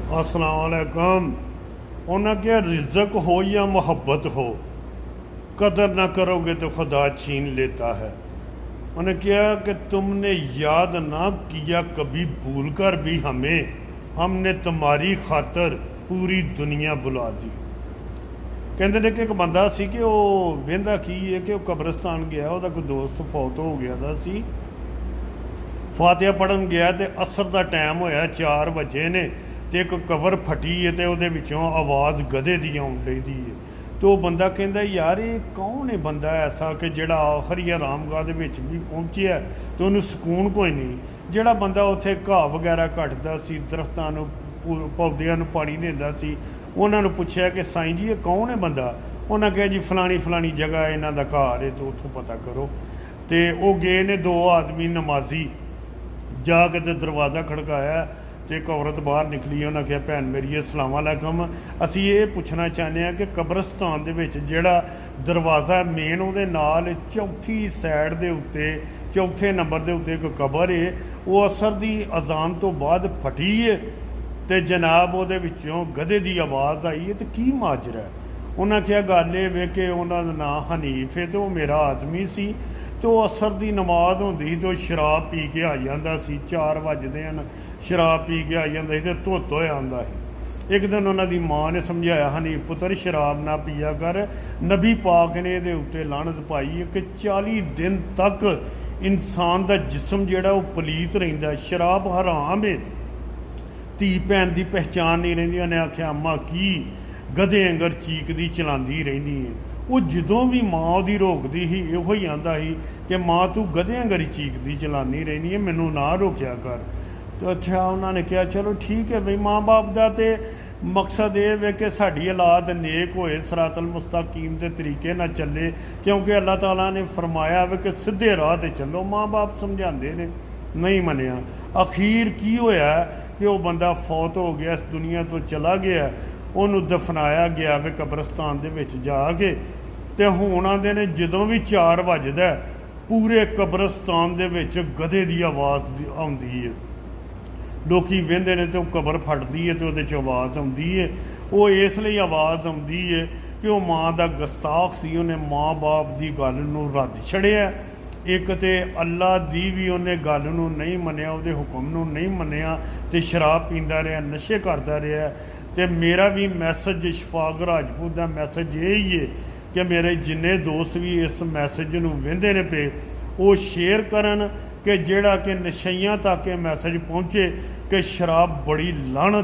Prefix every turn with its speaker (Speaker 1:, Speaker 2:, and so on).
Speaker 1: अस्सलाम वालेकुम। उन्हें क्या रिज़्क हो या मोहब्बत हो, कदर ना करोगे तो खुदा छीन लेता है। उन्हें क्या कि तुमने याद ना किया कभी भूल कर भी हमें, हमने तुम्हारी खातर पूरी दुनिया बुला दी। कहते ने कि एक बंदा सी कि वो वेंदा की है कि वो कब्रिस्तान गया, ਉਹਦਾ कोई दोस्त फौत हो गया था सी। फातिहा पढ़न गया तो असर का टाइम होया, 4 बजे ने तो एक कवर फटी है तो वो आवाज़ गधे की आउन लगी है। तो वो बंदा कहता यार ये कौन है बंदा ऐसा कि जोड़ा आखिरी आरामगाह भी पहुँचे तो उन्होंने सुकून कोई नहीं। जोड़ा बंदा उत्थे घाह वगैरह कटदा सी, दरख्तां पौदियां पानी देंदा सी, उन्होंने पूछा कि साईं जी ये कौन है बंदा। उन्हें कहा जी फलानी फलानी जगह इन्हों का घर है, तो उत्थों पता करो। तो वो गए ने 2 आदमी नमाजी जाके तो दरवाज़ा खड़काया तो एक औरत बाहर निकली, उन्हें कहा भैन मेरी अस्सलाम वालेकुम, असी ये पूछना चाहते हैं कि कब्रिस्तान दे विच जिहड़ा दरवाज़ा मेन उहदे नाल चौथी साइड दे उत्ते चौथे नंबर के उत्ते एक कबर है, वो असर की अजान तो बाद फटी है तो जनाब उहदे विचों गधे की आवाज़ आई है, तो की माजरा है। उन्हें क्या गल ये वे कि उन्होंने नाम हनीफ है तो वो मेरा आदमी सी, तो असर की नमाज होंदी तो शराब पी के आ जाता सी, 4 बजते हैं शराब पी के आ जाता तो धुत हो आता है। एक दिन उन्होंने माँ ने समझाया हनीफ पुत्र शराब ना पिया कर, नबी पाक ने ये उत्ते लानत पाई है कि 40 दिन तक इंसान का जिसम जोड़ा वो पलीत रहिंदा, शराब हराम है, धी भैन की पहचान नहीं रही। उन्हें आख्या अम्मा की गधे अंगर चीकदी चलाती रही है। वो जदों भी माँ वो रोकती ही यो ही आंदा ही कि माँ तू गधे अंगर ही चीकदी चलानी रही है, मैनू ना रोकया कर। तो अच्छा उन्होंने कहा चलो ठीक है बई, माँ बाप का तो मकसद ये वे कि साड़ी औलाद नेक होए, सरातल मुस्तकीम के तरीके ना चले, क्योंकि अल्लाह ताला ने फरमाया वे कि सीधे राह ते चलो। माँ बाप समझाते ने नहीं मनिया। अखीर की होया कि वह बंदा फौत हो गया, इस दुनिया तो चला गया, उन्होंने दफनाया गया वे कब्रिस्तान दे विच जाके। तो हुण आंदे ने जदों भी 4 बजदा पूरे कब्रिस्तान दे विच गधे की आवाज़ आउंदी है। लोकी वेंदे ने तो कबर फटदी है तो उहदे च आवाज़ आउंदी है। वो इसलिए आवाज़ आउंदी है कि वह माँ का गस्ताख सी, उन्हें माँ बाप की गल नूं रद्द छड़िया। एक तो अल्लाह की भी उन्हें गल नूं नहीं मनिया, उहदे हुक्म नूं नहीं मनिया, तो शराब पींदा रहा, नशे करता रहा। तो मेरा भी मैसेज शफाक राजपूत का मैसेज यही है कि मेरे जिन्ने दोस्त भी इस मैसेज नूं वेंदे ने पे वो शेयर करन कि जिहड़ा कि नशइयां तक ये मैसेज पहुँचे कि शराब बड़ी लानत